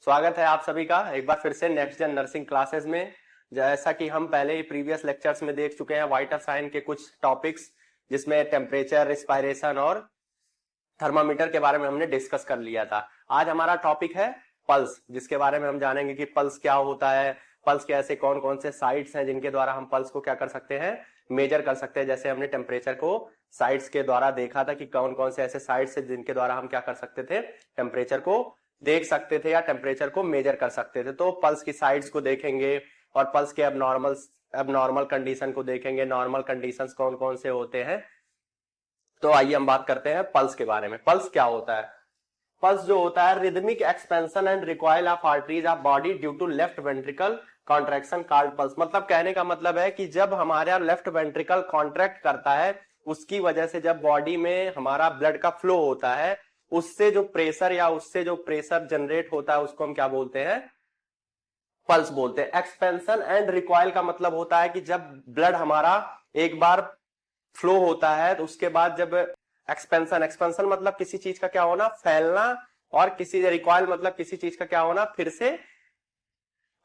स्वागत है आप सभी का एक बार फिर से नेक्स्ट जेन नर्सिंग क्लासेस में। जैसा कि हम पहले ही प्रीवियस लेक्चर्स में देख चुके हैं वाइटल साइन के कुछ टॉपिक्स, जिसमें टेम्परेचर, रिस्पायरेशन और थर्मामीटर के बारे में हमने डिस्कस कर लिया था। आज हमारा टॉपिक है पल्स, जिसके बारे में हम जानेंगे कि पल्स क्या होता है, पल्स के ऐसे कौन कौन से साइट्स हैं जिनके द्वारा हम पल्स को क्या कर सकते हैं, मेजर कर सकते हैं। जैसे हमने टेम्परेचर को साइट्स के द्वारा देखा था कि कौन कौन से ऐसे साइट्स हैं जिनके द्वारा हम क्या कर सकते थे, टेम्परेचर को देख सकते थे या टेम्परेचर को मेजर कर सकते थे। तो पल्स की साइड्स को देखेंगे और पल्स के एबनॉर्मल कंडीशन को देखेंगे। नॉर्मल कंडीशंस कौन कौन से होते हैं, तो आइए हम बात करते हैं पल्स के बारे में। पल्स क्या होता है? पल्स जो होता है rhythmic expansion and recoil of arteries of body due to left ventricle contraction called pulse. मतलब कहने का मतलब है कि जब हमारा लेफ्ट वेंट्रिकल कॉन्ट्रैक्ट करता है, उसकी वजह से जब बॉडी में हमारा ब्लड का फ्लो होता है, उससे जो प्रेशर जनरेट होता है उसको हम क्या बोलते हैं, पल्स बोलते हैं। एक्सपेंशन एंड रिकॉइल का मतलब होता है कि जब ब्लड हमारा एक बार फ्लो होता है तो उसके बाद जब एक्सपेंशन मतलब किसी चीज का क्या होना, फैलना, और किसी रिकॉइल मतलब किसी चीज का क्या होना, फिर से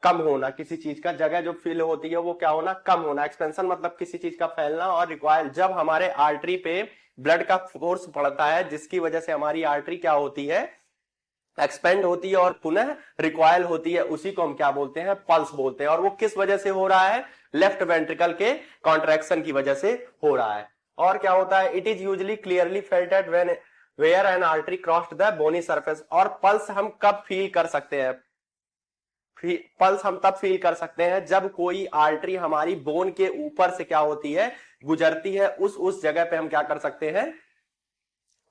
कम होना। किसी चीज का जगह जो फिल होती है वो क्या होना, कम होना। एक्सपेंशन मतलब किसी चीज का फैलना, और रिकॉइल जब हमारे आर्टरी पे ब्लड का फोर्स पड़ता है जिसकी वजह से हमारी आर्टरी क्या होती है, एक्सपेंड होती है और पुनः रिकॉइल होती है, उसी को हम क्या बोलते हैं, पल्स बोलते हैं। और वो किस वजह से हो रहा है, लेफ्ट वेंट्रिकल के कॉन्ट्रैक्शन की वजह से हो रहा है। और क्या होता है, it is usually clearly felt at when where an artery crossed the bony surface. और पल्स हम कब फील कर सकते हैं, पल्स हम तब फील कर सकते हैं जब कोई आर्टरी हमारी बोन के ऊपर से क्या होती है, गुजरती है। उस जगह पे हम क्या कर सकते हैं,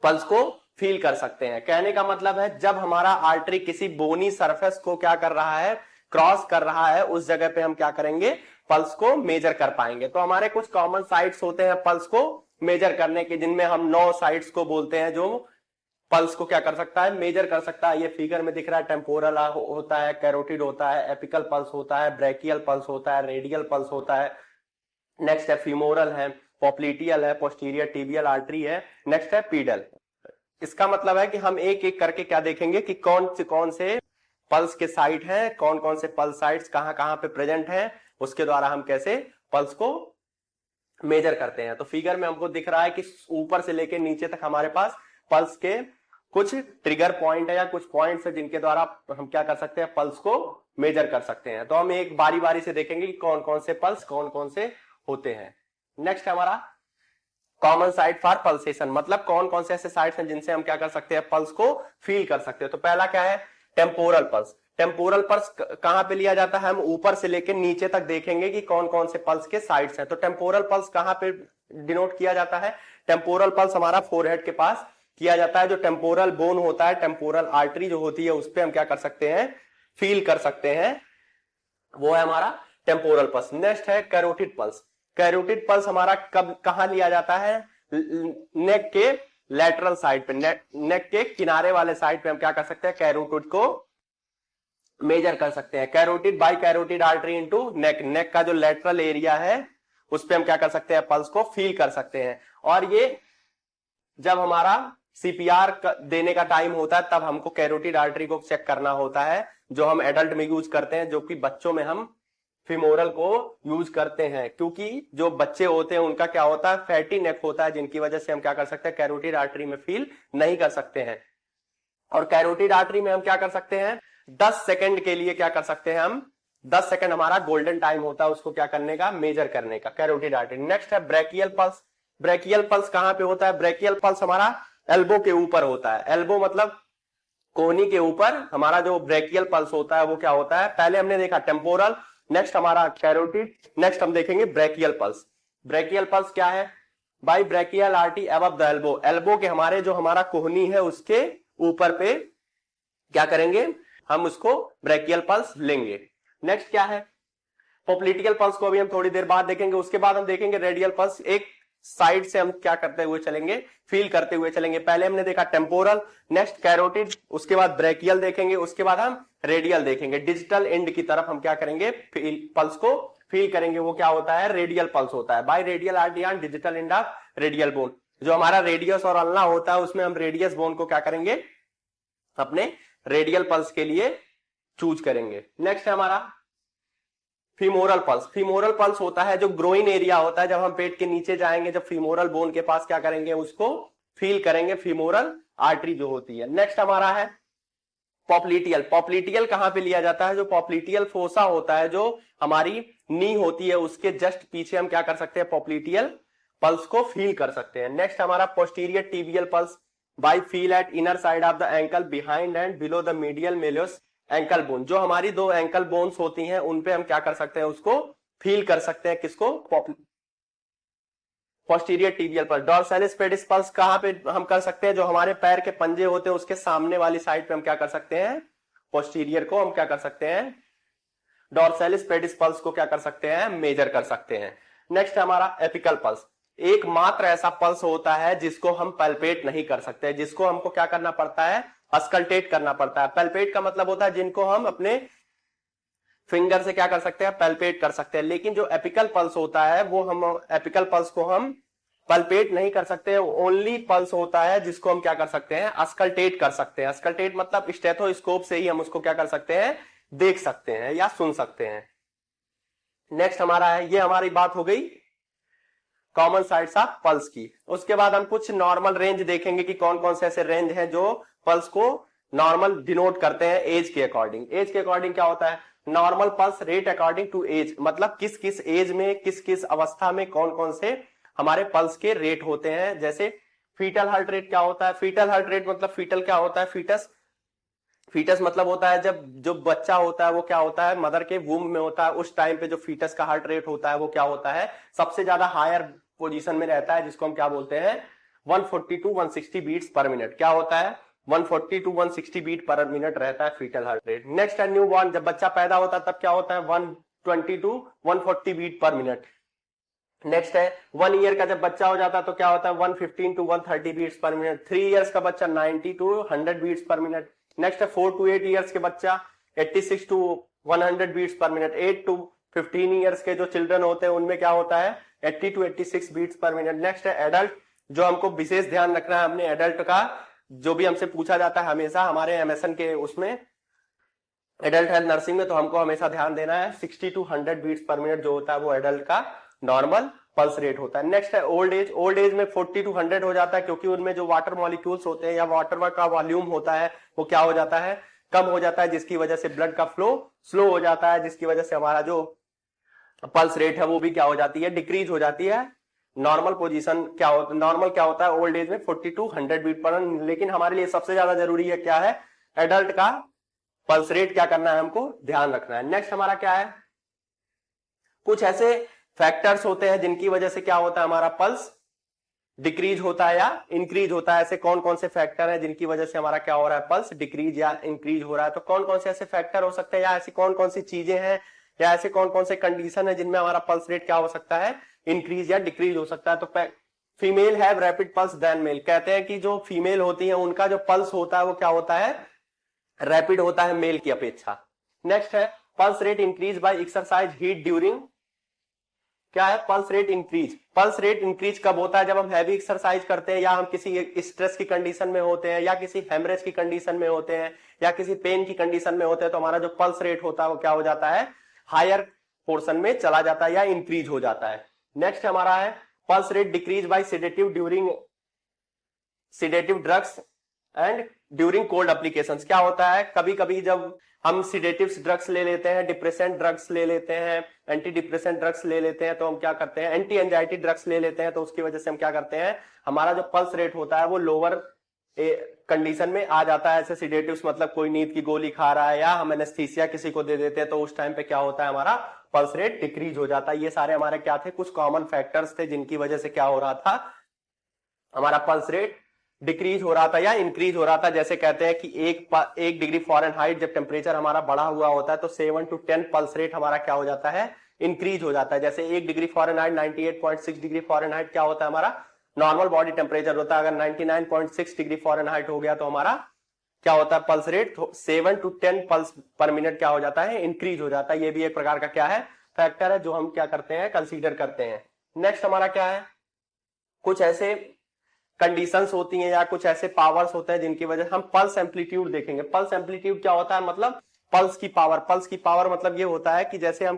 पल्स को फील कर सकते हैं। कहने का मतलब है जब हमारा आर्टरी किसी बोनी सरफेस को क्या कर रहा है, क्रॉस कर रहा है, उस जगह पे हम क्या करेंगे, पल्स को मेजर कर पाएंगे। तो हमारे कुछ कॉमन साइट्स होते हैं पल्स को मेजर करने के, जिनमें हम 9 साइट्स को बोलते हैं जो पल्स को क्या कर सकता है, मेजर कर सकता है। ये फिगर में दिख रहा है, टेम्पोरल होता है, कैरोटिड होता है, एपिकल पल्स होता है, ब्रैकियल पल्स होता है, रेडियल पल्स होता है, नेक्स्ट है फीमोरल है, पॉप्लिटियल है, पोस्टीरियर टिबियल आर्टरी है, नेक्स्ट है पीडल। इसका मतलब है कि हम एक एक करके क्या देखेंगे कि कौन से पल्स के साइट हैं, कौन कौन से पल्स साइट्स कहां कहां पे प्रेजेंट हैं, उसके द्वारा हम कैसे पल्स को मेजर करते हैं। तो फिगर में हमको दिख रहा है कि ऊपर से लेके नीचे तक हमारे पास पल्स के कुछ ट्रिगर पॉइंट है या कुछ पॉइंट्स है जिनके द्वारा हम क्या कर सकते हैं, पल्स को मेजर कर सकते हैं। तो हम एक बारी बारी से देखेंगे कि कौन कौन से पल्स कौन कौन से होते हैं। नेक्स्ट हमारा कॉमन साइट फॉर पल्सेशन, मतलब कौन कौन से ऐसे साइट्स हैं जिनसे हम क्या कर सकते हैं, पल्स को फील कर सकते हैं। तो पहला क्या है, टेम्पोरल पल्स। टेम्पोरल पल्स कहां पे लिया जाता है, हम ऊपर से लेकर नीचे तक देखेंगे कि कौन कौन से पल्स के साइट्स हैं। तो टेम्पोरल पल्स कहां पे डिनोट किया जाता है, टेम्पोरल पल्स हमारा फोरहेड के पास किया जाता है। जो टेम्पोरल बोन होता है, टेम्पोरल आर्टरी जो होती है, उस पर हम क्या कर सकते हैं, फील कर सकते हैं, वो है हमारा टेम्पोरल पल्स। नेक्स्ट है कैरोटिड पल्स। कैरोटिड पल्स हमारा कब कहां लिया जाता है, नेक के लेटरल साइड पे, नेक के किनारे वाले साइड पे हम क्या कर सकते हैं, कैरोटिड को मेजर कर सकते हैं। Carotid by carotid artery into नेक, नेक का जो लेटरल एरिया है उस पे हम क्या कर सकते हैं, पल्स को फील कर सकते हैं। और ये जब हमारा सीपीआर देने का टाइम होता है तब हमको कैरोटिड आर्टरी को चेक करना होता है, जो हम एडल्ट में यूज करते हैं, जो कि बच्चों में हम फीमोरल को यूज करते हैं। क्योंकि जो बच्चे होते हैं उनका क्या होता है, फैटी नेक होता है, जिनकी वजह से हम क्या कर सकते हैं, कैरोटिड आर्टरी में फील नहीं कर सकते हैं। और कैरोटिड आर्टरी में हम क्या कर सकते हैं, 10 सेकंड के लिए क्या कर सकते हैं हम, 10 सेकंड हमारा गोल्डन टाइम होता है उसको क्या करने का, मेजर करने का, कैरोटिड आर्टरी। नेक्स्ट है ब्रैकियल पल्स। ब्रैकियल पल्स कहां पे होता है, ब्रैकियल पल्स हमारा एल्बो के ऊपर होता है। एल्बो मतलब कोहनी के ऊपर हमारा जो ब्रैकियल पल्स होता है वो क्या होता है, पहले हमने देखा टेम्पोरल, नेक्स्ट हमारा कैरोटिड, नेक्स्ट हम देखेंगे ब्रैकियल पल्स। ब्रैकियल पल्स क्या है, by brachial artery above the elbow, elbow के हमारे जो हमारा कोहनी है उसके ऊपर पे क्या करेंगे, हम उसको ब्रैकियल पल्स लेंगे। नेक्स्ट क्या है, पॉप्लिटिकल पल्स को अभी हम थोड़ी देर बाद देखेंगे। उसके बाद हम देखेंगे रेडियल पल्स। एक साइड से हम क्या करते हुए चलेंगे, फील करते हुए चलेंगे। पहले हमने देखा टेम्पोरल, नेक्स्ट कैरोटिड, उसके बाद ब्रैकियल देखेंगे, उसके बाद हम रेडियल देखेंगे। डिजिटल एंड की तरफ हम क्या करेंगे, पल्स को फील करेंगे। वो क्या होता है, रेडियल पल्स होता है। Bye radial artery on digital end of radial bone, जो हमारा रेडियस और अल्ना होता है उसमें हम रेडियस बोन को क्या करेंगे, अपने रेडियल पल्स के लिए चूज करेंगे। नेक्स्ट है हमारा फीमोरल पल्स। फीमोरल पल्स होता है जो ग्रोइन एरिया होता है, जब हम पेट के नीचे जाएंगे, जब फीमोरल बोन के पास क्या करेंगे, उसको फील करेंगे, फीमोरल आर्टरी जो होती है। नेक्स्ट हमारा है पॉप्लिटियल। पॉप्लिटियल कहां पे लिया जाता है, जो पॉप्लिटियल फोसा होता है जो हमारी नी होती है उसके जस्ट पीछे हम क्या कर सकते हैं, पॉप्लिटियल पल्स को फील कर सकते हैं। नेक्स्ट हमारा posterior tibial pulse by feel at inner side of the ankle behind and below the medial malleolus ankle bone. जो हमारी दो एंकल बोन्स होती हैं उन पे हम क्या कर सकते हैं, उसको फील कर सकते हैं, किसको, posterior tibial pulse. डॉर्सैलिस pedis pulse कहां पे हम कर सकते हैं, जो हमारे पैर के पंजे होते हैं उसके सामने वाली साइड पे हम क्या कर सकते हैं, पोस्टीरियर को हम क्या कर सकते हैं, डॉर्सैलिस पेडिस पल्स को क्या कर सकते हैं, मेजर कर सकते हैं। नेक्स्ट हमारा एपिकल पल्स। एकमात्र ऐसा पल्स होता है जिसको हम पैल्पेट नहीं कर सकते, जिसको हमको क्या करना पड़ता है, अस्कल्टेट करना पड़ता है। पैल्पेट का मतलब होता है जिनको हम अपने फिंगर से क्या कर सकते हैं, पैल्पेट कर सकते हैं। लेकिन जो एपिकल पल्स होता है वो हम एपिकल पल्स को हम पल्पेट नहीं कर सकते, ओनली पल्स होता है जिसको हम क्या कर सकते हैं, अस्कल्टेट कर सकते हैं। अस्कल्टेट मतलब स्टेथोस्कोप से ही हम उसको क्या कर सकते हैं, देख सकते हैं या सुन सकते हैं। नेक्स्ट हमारा है, ये हमारी बात हो गई कॉमन साइड्स ऑफ पल्स की। उसके बाद हम कुछ नॉर्मल रेंज देखेंगे कि कौन कौन से ऐसे रेंज हैं जो पल्स को नॉर्मल डिनोट करते हैं एज के अकॉर्डिंग। एज के अकॉर्डिंग क्या होता है, normal pulse rate according to age, मतलब किस किस एज में, किस किस अवस्था में कौन कौन से हमारे पल्स के रेट होते हैं। जैसे फीटल हार्ट रेट क्या होता है, फीटल हार्ट रेट मतलब फीटल क्या होता है, फीटस, फीटस मतलब होता है जब जो बच्चा होता है वो क्या होता है, मदर के वूम में होता है, उस टाइम पे जो फीटस का हार्ट रेट होता है वो क्या होता है, सबसे ज्यादा हायर पोजीशन में रहता है, जिसको हम क्या बोलते हैं, 140 टू 160 बीट्स पर मिनट। क्या होता है, 140 टू 160 बीट पर मिनट रहता है फीटल हार्ट रेट। नेक्स्ट है न्यू बॉर्न। जब बच्चा पैदा होता है तब क्या होता है, 120 to 140 beat per minute. Next है 1 ईयर का जब बच्चा हो जाता है तो क्या होता है, 115 to 130 beats per minute. 3 years का बच्चा 90 to 100 beats per minute. Next है 4 टू 8 इयर्स के बच्चा 86 to 100 beats per minute. 8 to 15 years के जो चिल्ड्रन होते हैं उनमें क्या होता है, 80 to 86 beats per minute. Next है एडल्ट, जो हमको विशेष ध्यान रखना है अपने एडल्ट का, जो भी हमसे पूछा जाता है हमेशा हमारे एमएसएन के उसमें एडल्ट हेल्थ नर्सिंग में, तो हमको हमेशा ध्यान देना है 60 टू 100 बीट्स पर मिनट जो होता है वो एडल्ट का नॉर्मल पल्स रेट होता है। नेक्स्ट है ओल्ड एज। ओल्ड एज में 40 टू 100 हो जाता है, क्योंकि उनमें जो वाटर मॉलिक्यूल्स होते हैं या वाटर का वॉल्यूम होता है वो क्या हो जाता है, कम हो जाता है, जिसकी वजह से ब्लड का फ्लो स्लो हो जाता है, जिसकी वजह से हमारा जो पल्स रेट है वो भी क्या हो जाती है, डिक्रीज हो जाती है। नॉर्मल पोजीशन क्या होता है, नॉर्मल क्या होता है ओल्ड एज में 40 टू 100 बीट पर। लेकिन हमारे लिए सबसे ज्यादा जरूरी है क्या है, एडल्ट का पल्स रेट क्या करना है, हमको ध्यान रखना है। नेक्स्ट हमारा क्या है, कुछ ऐसे फैक्टर्स होते हैं जिनकी वजह से क्या होता है, हमारा पल्स डिक्रीज होता है या इंक्रीज होता है। ऐसे कौन कौन से फैक्टर हैं जिनकी वजह से हमारा क्या हो रहा है, पल्स डिक्रीज या इंक्रीज हो रहा है। तो कौन कौन से ऐसे फैक्टर हो सकते हैं, या ऐसी कौन कौन सी चीजें हैं, या ऐसे कौन कौन से कंडीशन है जिनमें हमारा पल्स रेट क्या हो सकता है, इंक्रीज या डिक्रीज हो सकता है। तो female have rapid pulse than male. कहते हैं कि जो फीमेल होती है उनका जो पल्स होता है वो क्या होता है, रैपिड होता है मेल की अपेक्षा। नेक्स्ट है pulse rate increase by exercise heat during. क्या है, pulse rate increase. Pulse rate increase कब होता है, जब हम हैवी एक्सरसाइज करते हैं, या हम किसी स्ट्रेस की कंडीशन में होते हैं, या किसी हेमरेज की कंडीशन में होते हैं, या किसी पेन की कंडीशन में होते हैं, तो हमारा जो पल्स रेट होता है वो क्या हो जाता है, हायर पोर्शन में चला जाता है या इंक्रीज हो जाता है। नेक्स्ट हमारा है pulse rate decrease by sedative during sedative drugs and during cold applications. क्या होता है, कभी कभी जब हम सिडेटिव्स ड्रग्स ले लेते हैं, डिप्रेसेंट ड्रग्स ले लेते हैं, एंटी डिप्रेसेंट ड्रग्स ले लेते हैं, तो हम क्या करते हैं, एंटी एंजाइटी ड्रग्स ले लेते हैं, तो उसकी वजह से हम क्या करते हैं, हमारा जो पल्स रेट होता है वो लोअर कंडीशन में आ जाता है। ऐसे सिडेटिव्स मतलब कोई नींद की गोली खा रहा है, या हम एनेस्थीसिया किसी को दे देते हैं, तो उस टाइम पे क्या होता है, हमारा पल्स रेट डिक्रीज हो जाता है। ये सारे हमारे क्या थे, कुछ कॉमन फैक्टर्स थे जिनकी वजह से क्या हो रहा था, हमारा पल्स रेट डिक्रीज हो रहा था या इंक्रीज हो रहा था। जैसे कहते हैं कि 1 डिग्री फॉरेनहाइट जब टेम्परेचर हमारा बढ़ा हुआ होता है तो 7 टू 10 पल्स रेट हमारा क्या हो जाता है, इंक्रीज हो जाता है। जैसे 1 डिग्री फॉरेनहाइट 98.6 डिग्री फॉरेनहाइट क्या होता है, हमारा नॉर्मल बॉडी टेम्परेचर होता है। अगर 99.6 डिग्री फॉरेनहाइट हो गया तो हमारा क्या होता है, pulse rate 7 to 10 pulse per minute क्या हो जाता है, इंक्रीज हो जाता है। ये भी एक प्रकार का क्या है, फैक्टर है जो हम क्या करते हैं, कंसीडर करते हैं। नेक्स्ट हमारा क्या है, कुछ ऐसे कंडीशंस होती हैं या कुछ ऐसे पावर्स होते हैं जिनकी वजह से हम पल्स एम्पलीट्यूड देखेंगे। पल्स एम्पलीट्यूड क्या होता है, मतलब पल्स की पावर मतलब ये होता है कि जैसे हम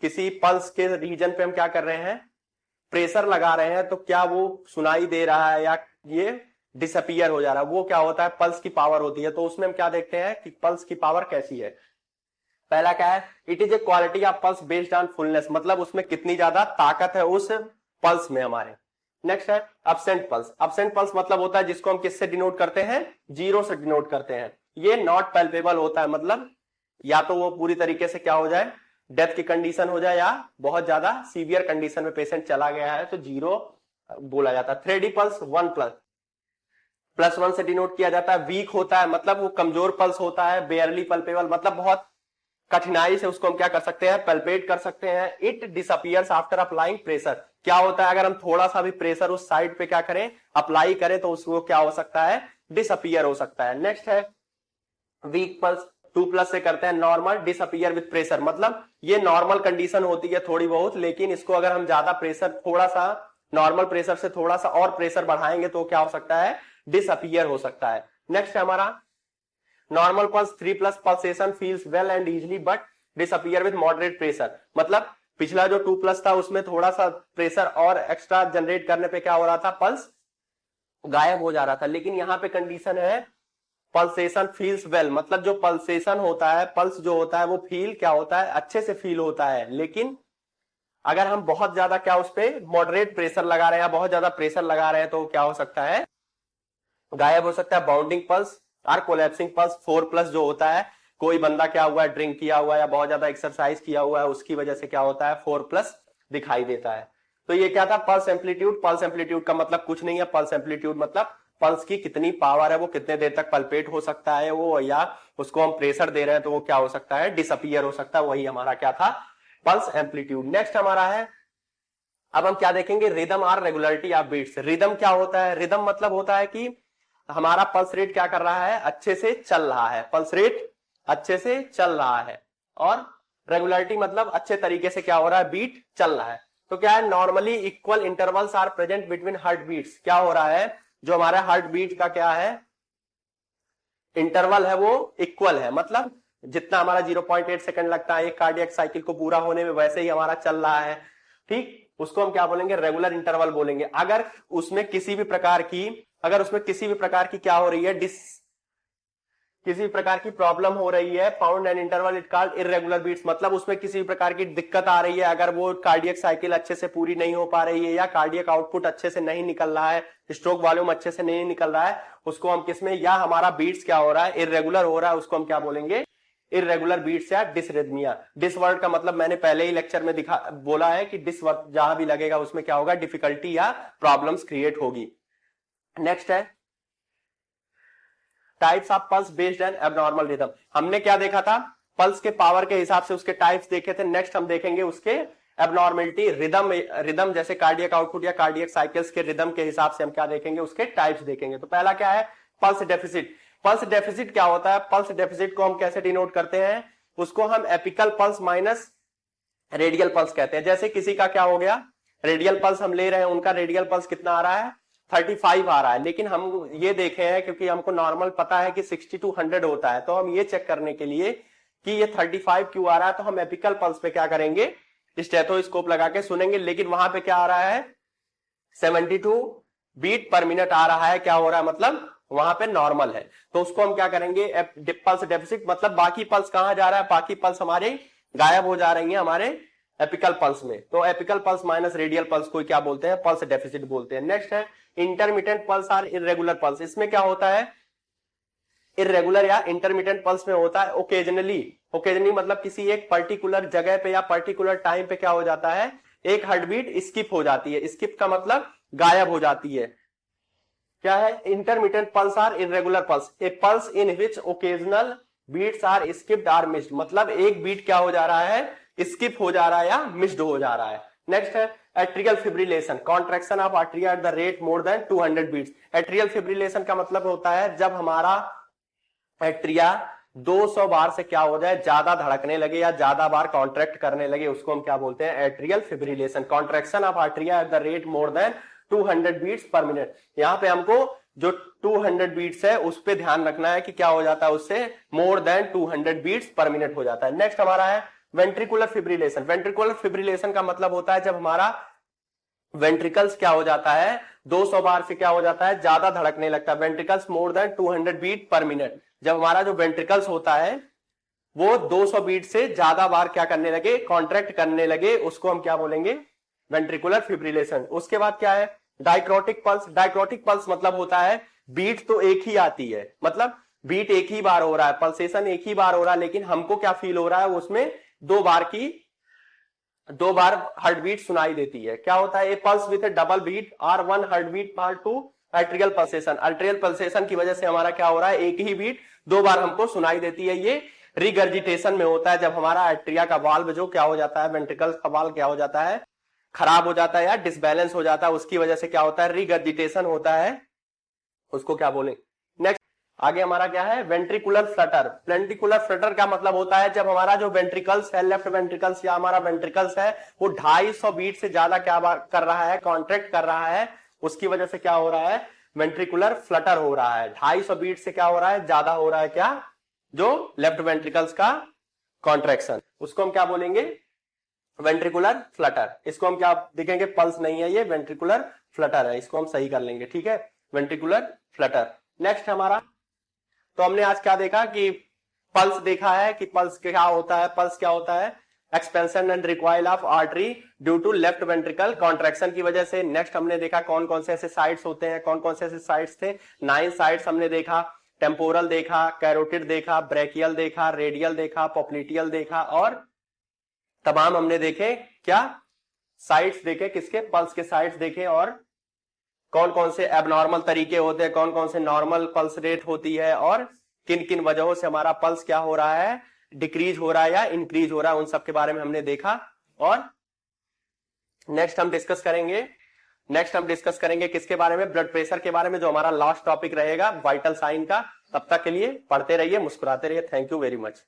किसी पल्स के रीजन पे हम क्या कर रहे हैं, प्रेशर लगा रहे हैं, तो क्या वो सुनाई दे रहा है या ये डिसअपियर हो जा रहा है, वो क्या होता है, पल्स की पावर होती है। तो उसमें हम क्या देखते हैं कि पल्स की पावर कैसी है। पहला क्या है, it is a quality of pulse based on fullness, मतलब उसमें कितनी ज्यादा ताकत है उस पल्स में हमारे। नेक्स्ट है अब्सेंट पल्स मतलब होता है जिसको हम किससे डिनोट करते हैं, जीरो से डिनोट करते हैं। ये नॉट पैल्पेबल होता है, मतलब या तो वो पूरी तरीके से क्या हो जाए, डेथ की कंडीशन हो जाए, या बहुत ज्यादा सीवियर कंडीशन में पेशेंट चला गया है तो जीरो बोला जाता है। थ्रेडी पल्स 1+1 से डिनोट किया जाता है। वीक होता है मतलब वो कमजोर पल्स होता है। बेयरली पल्पेबल मतलब बहुत कठिनाई से उसको हम क्या कर सकते हैं, पल्पेट कर सकते हैं। It disappears after applying pressure, क्या होता है अगर हम थोड़ा सा भी प्रेशर उस साइड पे क्या करें, अप्लाई करें, तो उसको क्या हो सकता है, डिसअपियर हो सकता है। नेक्स्ट है वीक पल्स 2+ से करते हैं। नॉर्मल डिसअपियर विद प्रेशर, मतलब ये नॉर्मल कंडीशन होती है थोड़ी बहुत, लेकिन इसको अगर हम ज्यादा प्रेशर, थोड़ा सा नॉर्मल प्रेशर से थोड़ा सा और प्रेशर बढ़ाएंगे तो क्या हो सकता है, डिसअपियर हो सकता है। नेक्स्ट है हमारा normal pulse 3+ pulsation feels well and easily but disappear with moderate pressure, मतलब पिछला जो 2+ था उसमें थोड़ा सा प्रेशर और एक्स्ट्रा जनरेट करने पे क्या हो रहा था, पल्स गायब हो जा रहा था। लेकिन यहां पे कंडीशन है पल्सेशन फील्स वेल, मतलब जो पल्सेशन होता है, पल्स जो होता है वो फील क्या होता है, अच्छे से फील होता है। लेकिन अगर हम बहुत ज्यादा क्या उस पर मॉडरेट प्रेशर लगा रहे हैं या बहुत ज्यादा प्रेशर लगा रहे हैं तो क्या हो सकता है, गायब हो सकता है। बाउंडिंग पल्स और कोलैप्सिंग पल्स 4+ जो होता है, कोई बंदा क्या हुआ है, ड्रिंक किया हुआ है या बहुत ज्यादा एक्सरसाइज किया हुआ है, उसकी वजह से क्या होता है, 4+ दिखाई देता है। तो ये क्या था, पल्स एम्पलीट्यूड का मतलब कुछ नहीं है। पल्स एम्पलीट्यूड मतलब पल्स की कितनी पावर है, वो कितने देर तक पल्पेट हो सकता है वो, या उसको हम प्रेशर दे रहे हैं तो वो क्या हो सकता है, डिसअपियर हो सकता है। वही हमारा क्या था, पल्स एम्पलीट्यूड। नेक्स्ट हमारा है, अब हम क्या देखेंगे, रिदम और रेगुलरिटी ऑफ बीट्स। रिदम क्या होता है, रिदम मतलब होता है कि हमारा पल्स रेट क्या कर रहा है, अच्छे से चल रहा है, पल्स रेट अच्छे से चल रहा है। और रेगुलरिटी मतलब अच्छे तरीके से क्या हो रहा है, बीट चल रहा है। तो क्या है, normally equal intervals are present between heart beats. क्या हो रहा है, जो हमारा हार्ट बीट का क्या है, इंटरवल है वो इक्वल है, मतलब जितना हमारा 0.8 सेकंड लगता है एक कार्डियक साइकिल को पूरा होने में, वैसे ही हमारा चल रहा है। ठीक, उसको हम क्या बोलेंगे, रेगुलर इंटरवल बोलेंगे। अगर उसमें किसी भी प्रकार की क्या हो रही है, किसी भी प्रकार की प्रॉब्लम हो रही है, pound and interval it called irregular beats, मतलब उसमें किसी भी प्रकार की दिक्कत आ रही है, अगर वो कार्डियक साइकिल अच्छे से पूरी नहीं हो पा रही है या कार्डियक आउटपुट अच्छे से नहीं निकल रहा है, स्ट्रोक वॉल्यूम अच्छे से नहीं निकल रहा है, उसको हम किसमें, या हमारा बीट्स क्या हो रहा है, इर्रेगुलर हो रहा है, उसको हम क्या बोलेंगे, इर्रेगुलर बीट्स या डिसरिथमिया। डिस वर्ड का मतलब मैंने पहले ही लेक्चर में बोला है कि डिस वर्ड जहां भी लगेगा उसमें क्या होगा, डिफिकल्टी या प्रॉब्लम्स क्रिएट होगी। नेक्स्ट है types of pulse based and abnormal rhythm. हमने क्या देखा था, पल्स के पावर के हिसाब से उसके टाइप्स देखे थे। नेक्स्ट हम देखेंगे उसके एबनॉर्मलिटी, रिदम जैसे कार्डियक आउटपुट या कार्डियक साइकिल्स के रिदम के हिसाब से हम क्या देखेंगे, उसके टाइप्स देखेंगे। तो पहला क्या है, पल्स डेफिसिट। पल्स डेफिसिट क्या होता है, पल्स डेफिसिट को हम कैसे डिनोट करते हैं, उसको हम apical pulse minus radial pulse कहते हैं। जैसे किसी का क्या हो गया, रेडियल पल्स हम ले रहे हैं, उनका रेडियल पल्स कितना आ रहा है, 35 आ रहा है, लेकिन हम ये देखे हैं क्योंकि हमको नॉर्मल पता है कि 60 to 100 होता है, तो हम ये चेक करने के लिए कि ये 35 क्यों आ रहा है, तो हम एपिकल पल्स पे क्या करेंगे, स्टेथोस्कोप लगा के सुनेंगे, लेकिन वहां पे क्या आ रहा है, 72 बीट पर मिनट आ रहा है। क्या हो रहा है, मतलब वहां पे नॉर्मल है। तो उसको हम क्या करेंगे, पल्स डेफिसिट, मतलब बाकी पल्स कहां जा रहा है, बाकी पल्स हमारे गायब हो जा रही है हमारे एपिकल पल्स में। तो apical pulse minus radial pulse को क्या बोलते हैं, पल्स डेफिसिट बोलते हैं। नेक्स्ट है इंटरमिटेंट पल्स और इर्रेगुलर पल्स। इसमें क्या होता है, इर्रेगुलर या इंटरमिटेंट पल्स में होता है ओकेजनली मतलब किसी एक पर्टिकुलर जगह पे या पर्टिकुलर टाइम पे क्या हो जाता है, एक हार्ट बीट स्किप हो जाती है। स्किप का मतलब गायब हो जाती है। क्या है, intermittent pulse or irregular pulse, a pulse in which occasional beats are skipped or missed, मतलब एक बीट क्या हो जा रहा है, स्किप हो जा रहा है या मिस्ड हो जा रहा है। नेक्स्ट है atrial fibrillation, contraction of आर्टरिया at the rate more than 200 beats. Atrial fibrillation का मतलब होता है जब हमारा एट्रिया 200 बार से क्या हो जाए, ज्यादा धड़कने लगे या ज्यादा बार कॉन्ट्रैक्ट करने लगे, उसको हम क्या बोलते हैं, atrial fibrillation. Contraction of आर्टरिया at the rate more than 200 beats per minute. यहां पे हमको जो 200 बीट्स है उस पे ध्यान रखना है कि क्या हो जाता है, उससे more than 200 beats per minute हो जाता है। नेक्स्ट हमारा है वेंट्रिकुलर फिब्रिलेशन। वेंट्रिकुलर फिब्रिलेशन का मतलब होता है जब हमारा वेंट्रिकल्स क्या हो जाता है, 200 बार से क्या हो जाता है, ज्यादा धड़कने लगता है। Ventricles more than 200 beat per minute, जब हमारा जो वेंट्रिकल्स होता है वो 200 बीट से ज्यादा बार क्या करने लगे, कॉन्ट्रैक्ट करने लगे, उसको हम क्या बोलेंगे, वेंट्रिकुलर फिब्रिलेशन। उसके बाद क्या है, डायक्रोटिक पल्स। डायक्रोटिक पल्स मतलब होता है बीट तो एक ही आती है, मतलब बीट एक ही बार हो रहा है, पल्सेशन एक ही बार हो रहा है, लेकिन हमको क्या फील हो रहा है, उसमें दो बार हार्ट बीट सुनाई देती है। क्या होता है, ए pulse with double beat are one heart beat par to arterial pulsation. Arterial pulsation की वजह से हमारा क्या हो रहा है, एक ही बीट दो बार हमको सुनाई देती है। ये रिगर्जिटेशन में होता है, जब हमारा आर्टेरिया का वाल्व जो क्या हो जाता है, वेंट्रिकल्स का वाल्व क्या हो जाता है, खराब हो जाता है या डिसबैलेंस हो जाता है, उसकी वजह से क्या होता है, रिगर्जिटेशन होता है, उसको क्या बोले। नेक्स्ट आगे हमारा क्या है, वेंट्रिकुलर फ्लटर। वेंट्रिकुलर फ्लटर का मतलब होता है जब हमारा जो वेंट्रिकल्स है, लेफ्ट वेंट्रिकल्स या हमारा वेंट्रिकल्स है, वो 250 बीट से ज्यादा क्या कर रहा है, कॉन्ट्रैक्ट कर रहा है, उसकी वजह से क्या हो रहा है, वेंट्रिकुलर फ्लटर हो रहा है। 250 बीट से क्या हो रहा है, ज्यादा हो रहा है, क्या, जो लेफ्ट वेंट्रिकल्स का कॉन्ट्रैक्शन, उसको हम क्या बोलेंगे, वेंट्रिकुलर फ्लटर। इसको हम क्या देखेंगे, पल्स नहीं है ये, वेंट्रिकुलर फ्लटर है, इसको हम सही कर लेंगे, ठीक है, वेंट्रिकुलर फ्लटर। नेक्स्ट हमारा, तो हमने आज क्या देखा कि पल्स देखा है कि पल्स क्या होता है, पल्स क्या होता है, expansion and recoil of artery due to left ventricle contraction की वजह से। नेक्स्ट हमने देखा कौन कौन से ऐसे साइट्स होते हैं, कौन कौन से ऐसे साइट्स थे, 9 साइट्स हमने देखा। टेम्पोरल देखा, कैरोटिड देखा, ब्रेकियल देखा, रेडियल देखा, पोप्लिटियल देखा, और तमाम हमने देखे क्या, साइट्स देखे, किसके, पल्स के साइट्स देखे, और कौन कौन से एबनॉर्मल तरीके होते हैं, कौन कौन से नॉर्मल पल्स रेट होती है, और किन किन वजहों से हमारा पल्स क्या हो रहा है, डिक्रीज हो रहा है या इंक्रीज हो रहा है, उन सब के बारे में हमने देखा। और नेक्स्ट हम डिस्कस करेंगे किसके बारे में, ब्लड प्रेशर के बारे में, जो हमारा लास्ट टॉपिक रहेगा वाइटल साइन का। तब तक के लिए पढ़ते रहिए, मुस्कुराते रहिए। Thank you very much.